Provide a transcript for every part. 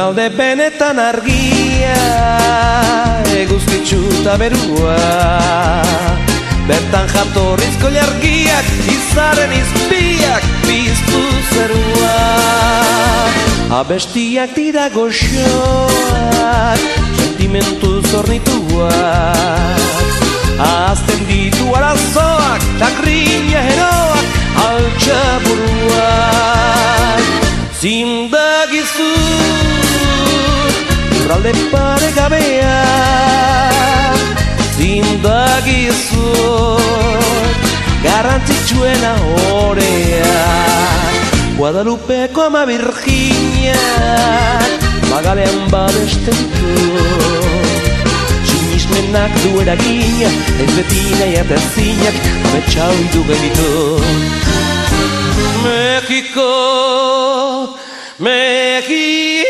Lurralde benetan argia, eguzkitsu eta berua, bertan jatorrizko jargiak, izaren izpiak piztu zerua. Abestiak dira goxoak, sentimentu zornituak, ahazten ditu arazoak, takrina heroak, altxa buruak. Zindagizu lurralde paregabea, zindagizu garrantzitsuena orea. Guadalupeko ama Virginia magalean babesten du, sinismenak du eragina, ez beti nahi eta zinak abetxau du genitu. México, México,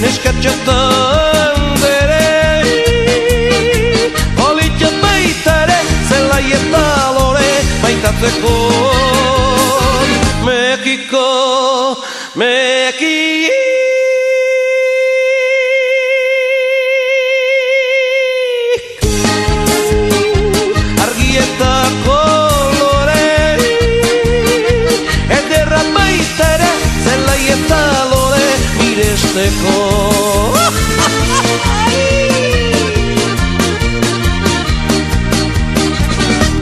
neskatxatan bere, olitza baita ere, zelai eta lore maitatzeko. México, México,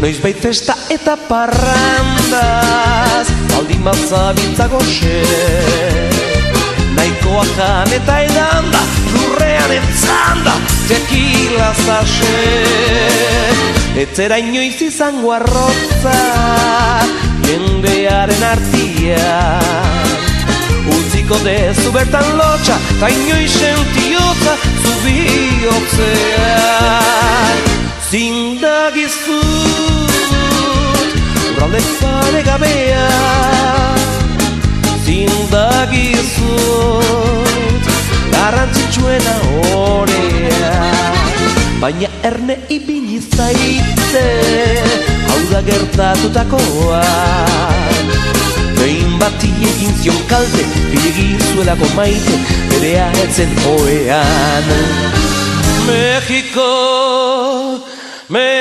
noiz baitesta eta parrandaz, baldin bat zabitza goxe, nahikoa jan eta edanda, lurrean entzanda, tekila zase. Etzera inoiz izango arrotza, jendearen artian, utziko dezu bertan lotxa, ta inoiz sentiotza zu bihotzean. Zindagizut lurralde paregabea, zindagizut garrantzitsuena orea. Baina erne ibili zaitze, hau da gertatutakoa, behin bati egin zion kalte, bilegizuelako maite, berea etzen oean. México, México.